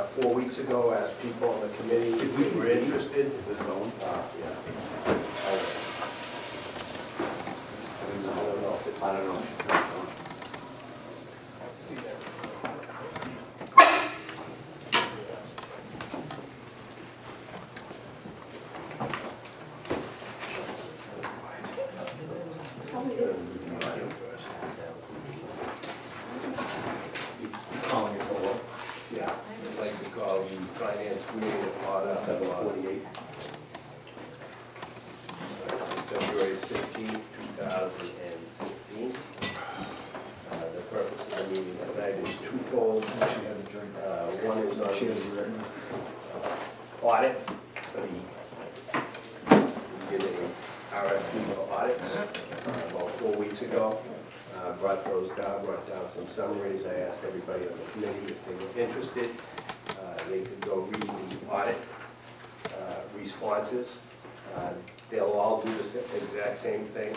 4 weeks ago, asked people on the committee if they were interested. Is this going? Yeah. I don't know if it's. I don't know. Calling it for what? Yeah, I'd like to call the finance committee at order. 7:48. February 16th, 2016. The purpose of the meeting tonight is twofold. She had a drink. One is on She has a written. audit for we did an RFP for audits about 4 weeks ago. Brought down some summaries. I asked everybody on the committee if they were interested. They could go read the audit responses. They'll all do the exact same thing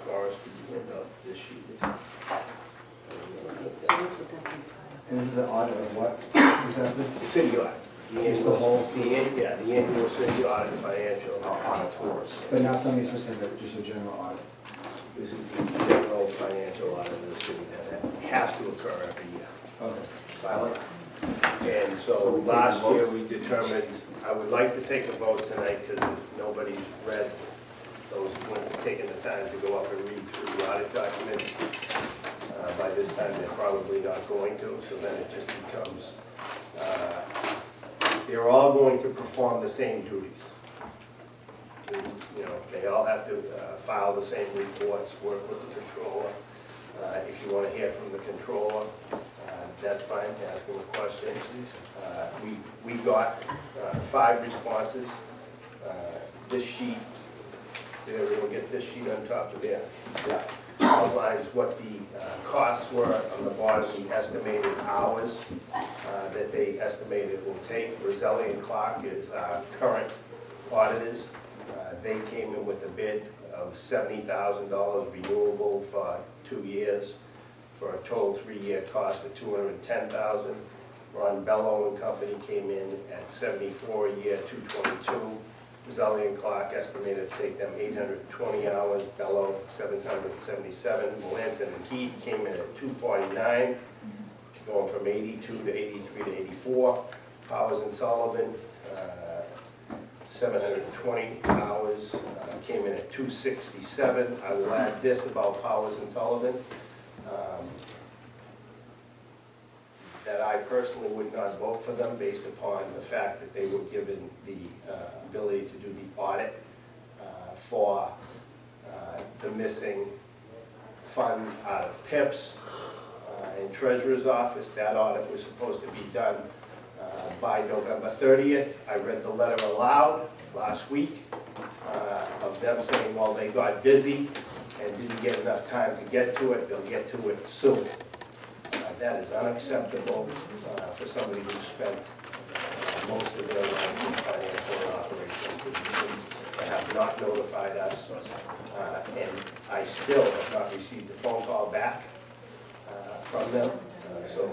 for us. This sheet. And this is an audit of what exactly? The city audit. Just the whole- The annual city audit financial. Auditors. But not something specific, just a general audit. This is the general financial audit of the city that has to occur every year. Okay. By law. And so last year, we determined, I would like to take a vote tonight, because if nobody's read those, who haven't taken the time to go up and read through the audit documents, by this time, they're probably not going to, so then it just becomes, they're all going to perform the same duties. You know, they all have to file the same reports, work with the controller. If you want to hear from the controller, that's fine, ask him a question. We got 5 responses. This sheet, they're going to get this sheet on top of there. Outlines what the costs were on the bottom, the estimated hours that they estimated will take. Roselli and Clark is our current auditors. They came in with a bid of $70,000 renewable for 2 years for a total 3-year cost of $210,000. Ron Bello and Company came in at $74 a year, $222. Roselli and Clark estimated to take them 820 hours, Bello 777. Melanson and Heat came in at $249, going from 82 to 83 to 84. Powers and Sullivan, 720 hours, came in at $267. I will add this about Powers and Sullivan, that I personally would not vote for them based upon the fact that they were given the ability to do the audit for the missing funds out of PIPs and Treasurer's Office. That audit was supposed to be done by November 30th. I read the letter aloud last week of them saying, well, they got busy and didn't get enough time to get to it. They'll get to it soon. That is unacceptable for somebody who spent most of their life in financial operations. They have not notified us, and I still have not received a phone call back from them. So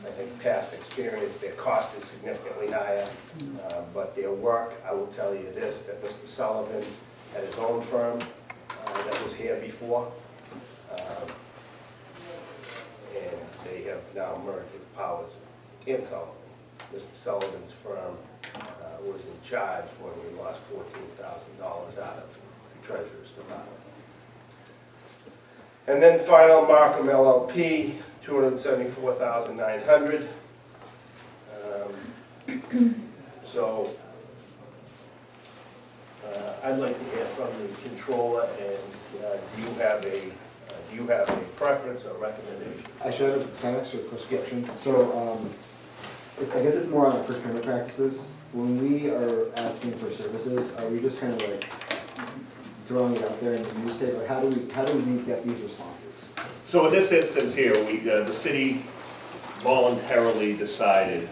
I think past experience, their cost is significantly higher, but their work, I will tell you this, that Mr. Sullivan had his own firm that was here before, and they have now merged with Powers and Sullivan. Mr. Sullivan's firm was in charge when we lost $14,000 out of the Treasurer's Department. And then final, Markham LLP, $274,900. So I'd like to hear from the controller, and do you have a preference or recommendation? I should have appendix or prescription. So, I guess it's more on our procurement practices. When we are asking for services, are we just kind of like throwing it out there in the newspaper? Like, how do we get these responses? So in this instance here, the city voluntarily decided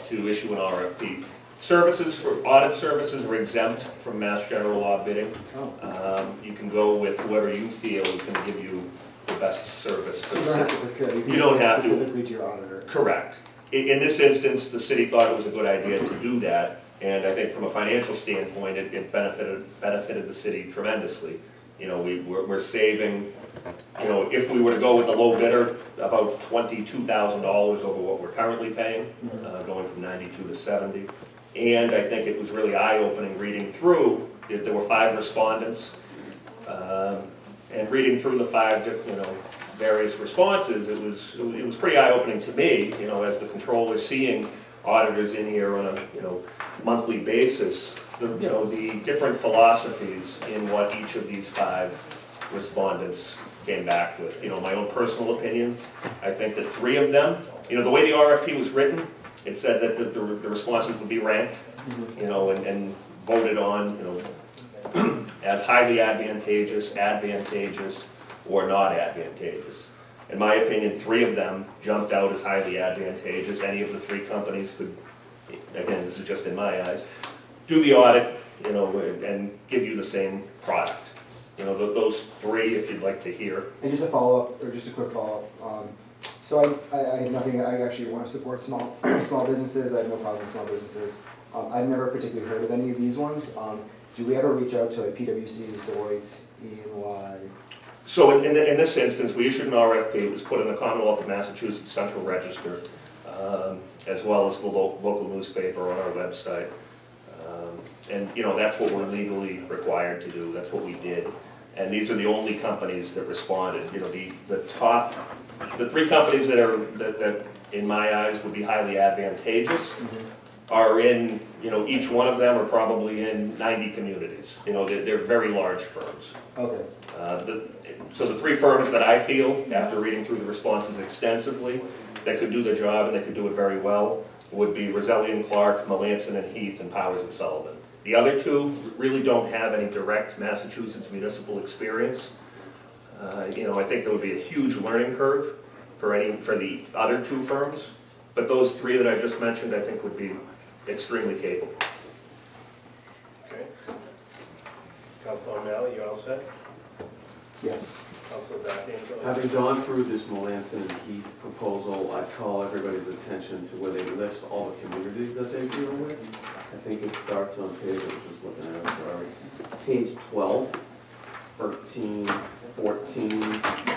to issue an RFP. Services for audit services are exempt from Mass General Law bidding. You can go with whoever you feel is going to give you the best service. So you don't have to procure, you can You don't just have to. specifically to your auditor. Correct. in this instance, the city thought it was a good idea to do that, and I think from a financial standpoint, it benefited the city tremendously. You know, we're saving, you know, if we were to go with the low bidder, about $22,000 over what we're currently paying, going from 92 to 70. And I think it was really eye-opening reading through, there were 5 respondents, and reading through the 5, you know, various responses, it was pretty eye-opening to me, you know, as the controller, seeing auditors in here on a, you know, monthly basis, you know, the different philosophies in what each of these 5 respondents came back with. You know, my own personal opinion, I think that 3 of them, you know, the way the RFP was written, it said that the responses would be ranked, you know, and voted on, you know, as highly advantageous, or not advantageous. In my opinion, 3 of them jumped out as highly advantageous. Any of the 3 companies could, again, this is just in my eyes, do the audit, you know, and give you the same product. You know, those 3, if you'd like to hear. And just a follow-up, or just a quick follow-up. So I have nothing, I actually want to support small businesses, I have no problem with small businesses. I've never particularly heard of any of these ones. Do we ever reach out to like PwC's, Deloitte's, EY? So in this instance, we issued an RFP, it was put in the Commonwealth of Massachusetts Central Register, as well as the local newspaper on our website. And, you know, that's what we're legally required to do, that's what we did. And these are the only companies that responded. You know, the 3 companies that in my eyes would be highly advantageous are in, you know, each one of them are probably in 90 communities. You know, they're very large firms. Okay. So the 3 firms that I feel, after reading through the responses extensively, that could do the job and that could do it very well, would be Roselli & Clark, Melanson & Heath, and Powers & Sullivan. The other 2 really don't have any direct Massachusetts municipal experience. You know, I think there would be a huge learning curve for the other 2 firms, but those 3 that I just mentioned, I think would be extremely capable. Okay. Councilor O'Malley, you all set? Yes. Councilor D'Angelo? Having gone through this Melanson and Heath proposal, I call everybody's attention to where they list all the communities that they deal with. I think it starts on page, I was just looking at it, sorry, page 12, 13, 14,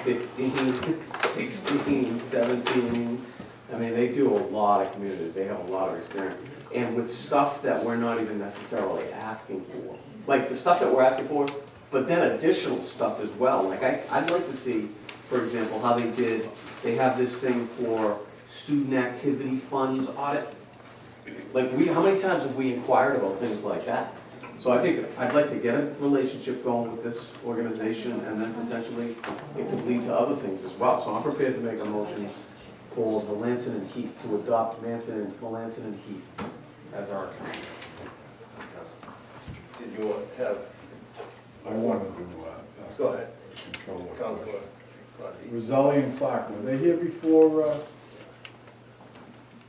15, 16, 17. I mean, they do a lot of communities, they have a lot of experience. And with stuff that we're not even necessarily asking for. Like the stuff that we're asking for, but then additional stuff as well. Like I'd like to see, for example, how they have this thing for student activity funds audit. Like how many times have we inquired about things like that? So I think I'd like to get a relationship going with this organization and then potentially it could lead to other things as well. So I'm prepared to make a motion for Melanson and Heath to adopt Melanson and Heath as our account. Did you have, I wanted to, go ahead, control what. Councilor Clark? Roselli and Clark, were they here before,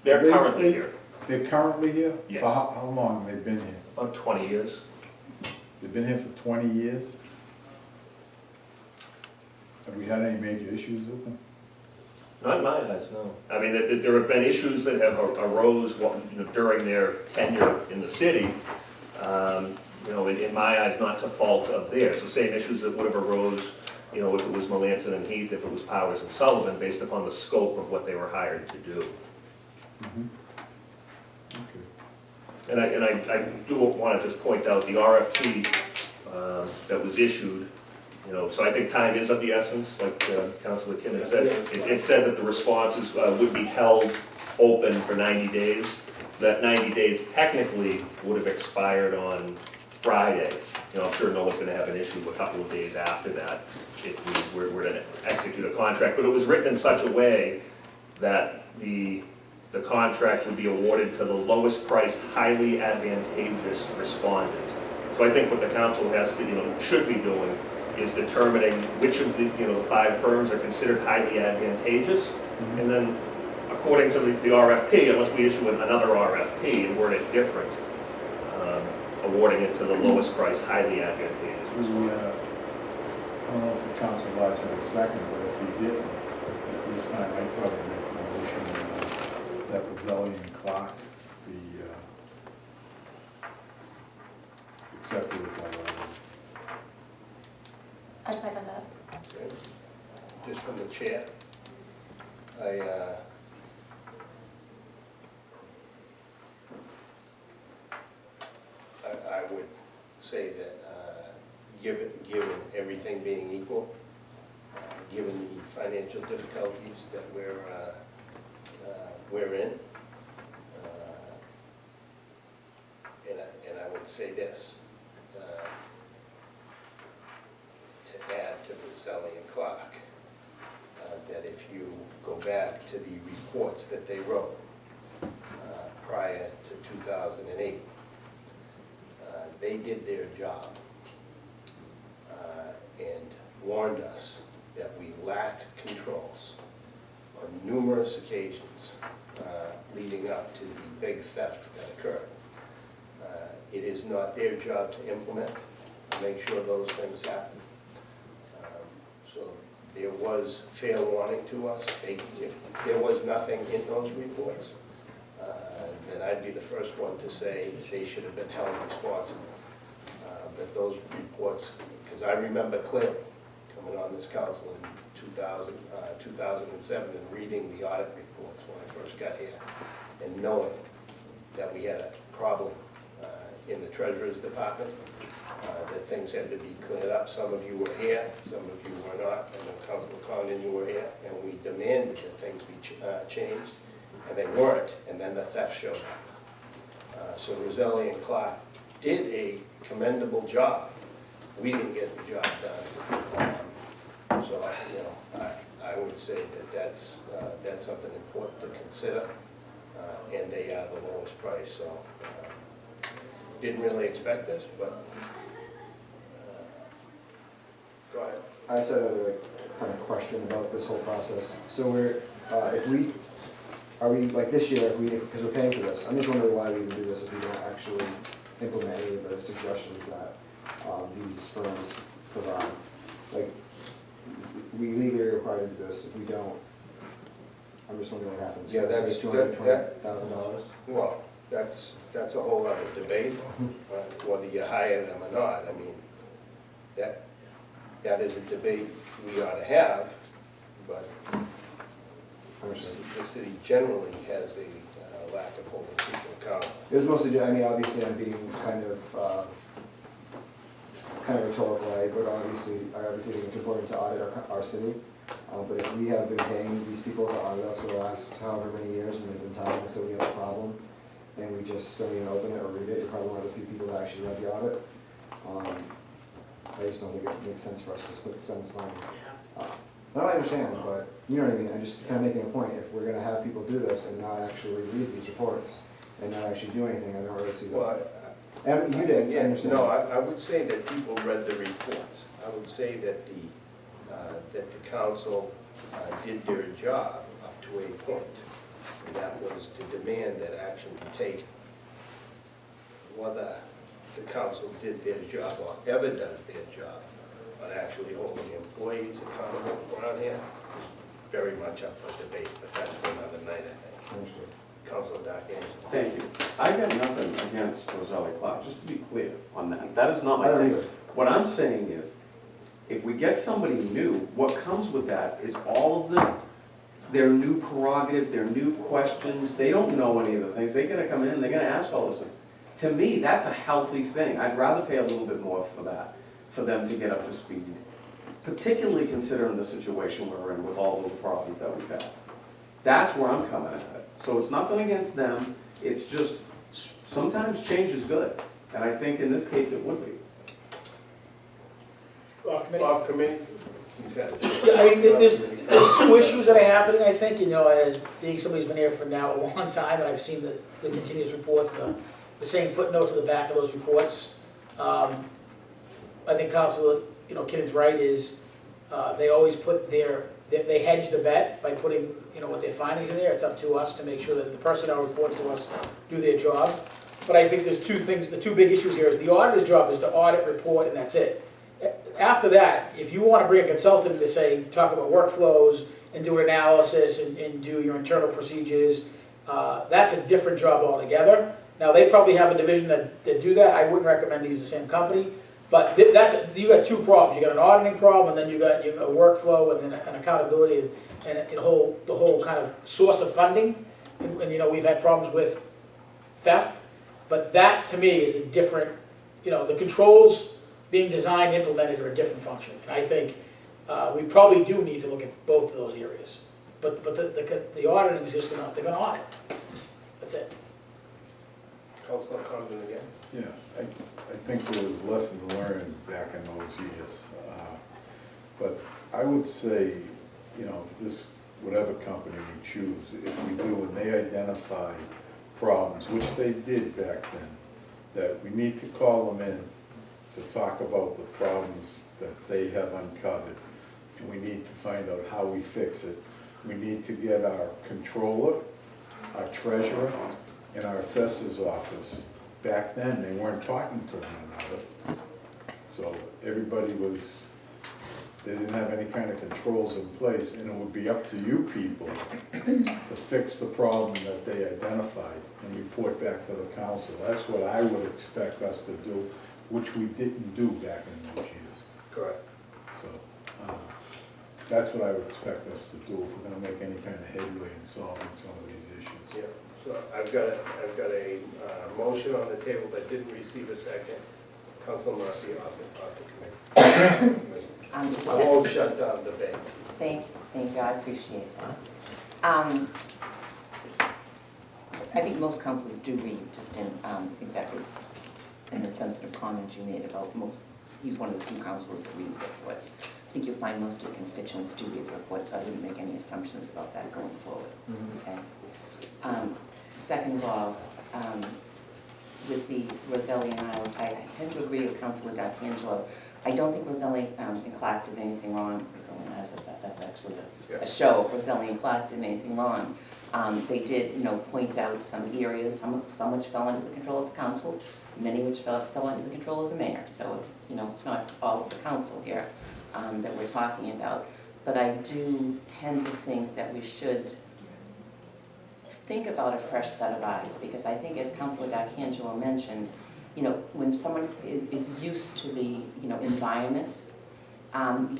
They're They- currently they- here, they're currently here? Yes. For how long have they been here? about 20 years. They've been here for 20 years? Have we had any major issues with them? Not in my eyes, no. I mean, there have been issues that have arose during their tenure in the city. You know, in my eyes, not to fault of theirs. The same issues that would have arose, you know, if it was Melanson and Heath, if it was Powers and Sullivan, based upon the scope of what they were hired to do. Okay. And I do want to just point out the RFP that was issued, you know, so I think time is of the essence, like Councilor Kinnon said. It said that the responses would be held open for 90 days. That 90 days technically would have expired on Friday. You know, I'm sure no one's gonna have an issue a couple of days after that if we were to execute a contract. But it was written in such a way that the contract would be awarded to the lowest priced, highly advantageous respondent. So I think what the council has to, you know, should be doing is determining which of the, you know, the 5 firms are considered highly advantageous. And then according to the RFP, unless we issue another RFP and word it different, awarding it to the lowest price, highly advantageous I don't respondent. know if the council lodged in a second, but if he didn't, at this time, I'd probably make a motion that Roselli and Clark be accepted as our auditors. I second that. Okay. Just from the chair, I would say that, given everything being equal, given the financial difficulties that we're in, and I would say this, to add to Roselli and Clark, that if you go back to the reports that they wrote prior to 2008, they did their job and warned us that we lacked controls on numerous occasions leading up to the big theft that occurred. It is not their job to implement, to make sure those things happen. So there was fair warning to us. If there was nothing in those reports, then I'd be the first one to say they should have been held responsible. But those reports, because I remember clearly coming on this council in 2007 and reading the audit reports when I first got here, and knowing that we had a problem in the Treasurer's Department, that things had to be cleared up. Some of you were here, some of you were not, and then Councilor Condon, you were here, and we demanded that things be changed, and they weren't, and then the theft showed up. So Roselli and Clark did a commendable job. We didn't get the job done. So I would say that that's something important to consider, and they are the lowest price, so didn't really expect this, but go ahead. I just had another kind of question about this whole process. So are we, like this year, because we're paying for this, I'm just wondering why we even do this if we don't actually implement any of the suggestions that these firms provide. Like, we legally are required to do this. If we don't, I'm just wondering what happens. Yeah, that's- $220,000. Well, that's a whole other debate, whether you hire them or not. I mean, that is a debate we ought to have, but the city generally has a lack of holding people accountable. It was mostly, I mean, obviously I'm being kind of rhetorical, but obviously I think it's important to audit our city. But if we have been paying these people to audit us for the last however many years and they've been telling us that we have a problem and we just don't even open it or read it, you're probably one of the few people that actually read the audit. I just don't think it makes sense for us to spend this money. No, I understand, but you know what I mean, I'm just kind of making a point, if we're gonna have people do this and not actually read these reports and not actually do anything, I don't really see that. Well, And you did, I yeah, understand. no, I would say that people read the reports. I would say that the council did their job up to a point. And that was to demand that action be taken. Whether the council did their job or ever does their job on actually holding employees accountable around here is very much up for debate, but that's for another night, I think. Understood. Councilor Doc Anderson. Thank you. I got nothing against Roselli Clark, just to be clear on that. That is not I my don't thing. either. What I'm saying is, if we get somebody new, what comes with that is all of their new prerogative, their new questions. They don't know any of the things. They're gonna come in and they're gonna ask all those things. To me, that's a healthy thing. I'd rather pay a little bit more for that, for them to get up to speed. Particularly considering the situation we're in with all of the problems that we've had. That's where I'm coming at it. So it's nothing against them, it's just, sometimes change is good. And I think in this case it would be. Off committee? You've had it. Yeah, I mean, there's two issues that are happening, I think, as being somebody who's been here for now a long time, and I've seen the continuous reports, the same footnote to the back of those reports. I think Councilor, Kinnon's right, is they always put they hedge the bet by putting, what their findings in there. It's up to us to make sure that the personnel reports to us do their job. But I think there's two things, the two big issues here is the auditor's job is to audit, report, and that's it. After that, if you want to bring a consultant to talk about workflows and do an analysis and do your internal procedures, That's a different job altogether. Now, they probably have a division that do that. I wouldn't recommend to use the same company. But you got two problems. You got an auditing problem, and then you got a workflow, and then an accountability, and the whole kind of source of funding. And, you know, we've had problems with theft. But that, to me, is a different, you know, the controls being designed, implemented are a different function. And I think we probably do need to look at both of those areas. But the auditing is just they're gonna audit. That's it. Councilor Condon again? Yeah, I think there was lessons learned back in those years. But I would say, you know, this, whatever company we choose, if we do, and they identify problems, which they did back then, that we need to call them in to talk about the problems that they have uncovered. And we need to find out how we fix it. We need to get our controller, our treasurer, and our assessor's office. Back then, they weren't talking to one another. So everybody was, they didn't have any kind of controls in place, and it would be up to you people to fix the problem that they identified and report back to the council. That's what I would expect us to do, which we didn't do back in those years. Correct. So, that's what I would expect us to do if we're gonna make any kind of headway in solving some of these issues. Yeah, so I've got a motion on the table that didn't receive a second. Councilor Murphy off the committee. I won't shut down debate. Thank you, I appreciate that. I think most councils do read, just in, I think that was an insensitive comment you made about he's one of the few councils that read the reports. I think you'll find most of your constituents do read the reports, so I wouldn't make any assumptions about that going forward, okay? Second of all, with the Roselli and Isles, I tend to agree with Councilor D'Angelo. I don't think Roselli and Clark did anything wrong. Roselli and Isles, that's actually a show. Roselli and Clark did anything wrong. They did, you know, point out some areas, some which fell under the control of the council, many which fell under the control of the mayor. So, you know, it's not all of the council here that we're talking about. But I do tend to think that we should think about a fresh set of eyes, because I think, as Councilor D'Angelo mentioned, you know, when someone is used to the, you know, environment,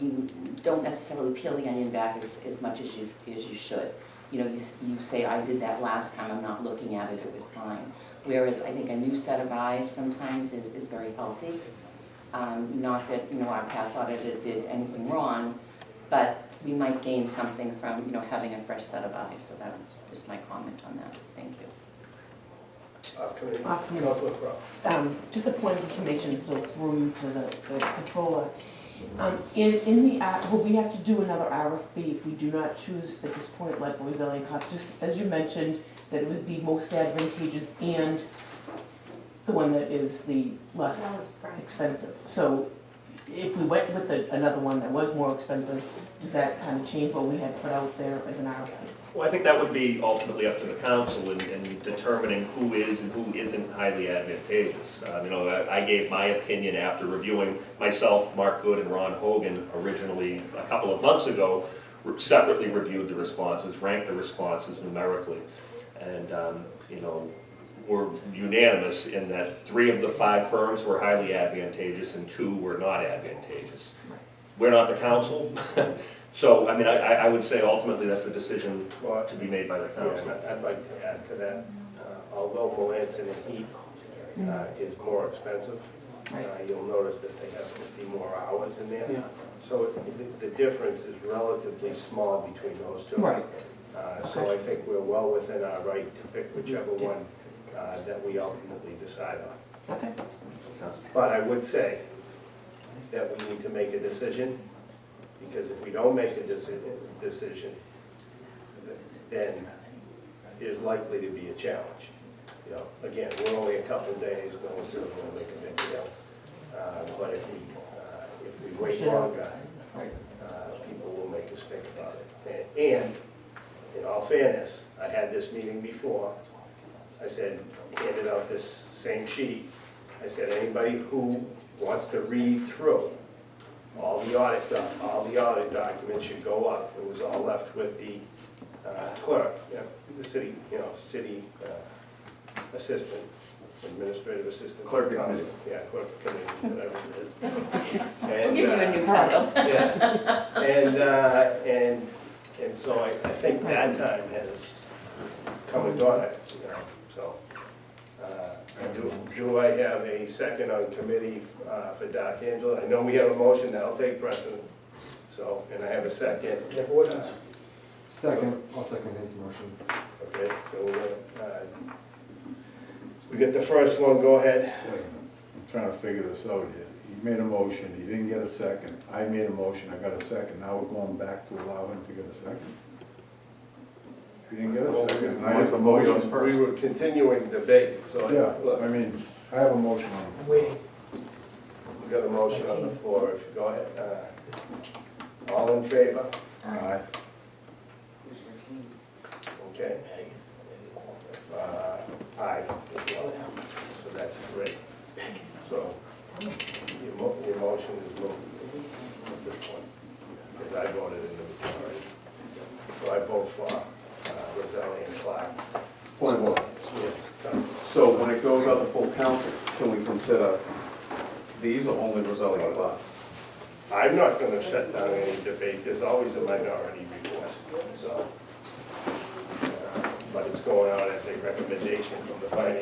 you don't necessarily peel the onion back as much as you should. You know, you say, I did that last time, I'm not looking at it, it was fine. Whereas I think a new set of eyes sometimes is very healthy. Not that, you know, our past auditor did anything wrong, but we might gain something from, you know, having a fresh set of eyes. So that was just my comment on that. Thank you. Off committee. Councilor Crowe. Just a point of information, so through you to the controller. In the, will we have to do another RFP if we do not choose at this point, like Roselli and Clark, just as you mentioned, that it was the most advantageous and the one that is the less expensive. So if we went with another one that was more expensive, does that kind of change what we had put out there as an RFP? Well, I think that would be ultimately up to the council in determining who is and who isn't highly advantageous. You know, I gave my opinion after reviewing myself, Mark Good, and Ron Hogan originally a couple of months ago, separately reviewed the responses, ranked the responses numerically, and you know, were unanimous in that 3 of the 5 firms were highly advantageous and 2 were not advantageous. We're not the council. So, I mean, I would say ultimately that's a decision to be made by the council. Yeah, I'd like to add to that, although Melanson and Heath is more expensive, you'll notice that they have 50 more hours in there. Yeah. So the difference is relatively small between those two. Right. So I think we're well within our right to pick whichever one that we ultimately decide on. Okay. But I would say that we need to make a decision, because if we don't make a decision, then there's likely to be a challenge. You know, again, we're only a couple of days, no one's really going to make a big deal. But if we wait longer, people will make us think about it. And in all fairness, I had this meeting before. I said, handed out this same sheet. I said, anybody who wants to read through all the audit documents should go up. It was all left with the clerk, yeah, the city, city assistant, administrative assistant. Clerk of council. committees. Yeah, clerk of committee, whatever it is. We'll give you a new title. Yeah, and so I think that time has come and gone, so. Do I have a second on committee for Doc Angela? I know we have a motion that'll take precedent, so, and I have a second. You have ordinance? Second, I'll second his motion. Okay, so we're gonna, we get the first one, go ahead. I'm trying to figure this out here. He made a motion, he didn't get a second. I made a motion, I got a second. Now we're going back to allow him to get a second? He didn't get a second. I What's have the a vote goes motion. first? We were continuing debate, so, Yeah, look, I mean, I have a motion on I'm waiting. we got a motion on the floor, if you go ahead. All in favor? it. Aye. Okay. Aye, as well. So that's three. So your motion is moved at this point, because I voted in the majority. So I vote for Roselli and Clark. Point of order. Yeah. So when it goes out to full council, can we consider these or only Roselli and Clark? I'm not gonna shut down any debate, there's always a minority report, so. But it's going out as a recommendation from the finance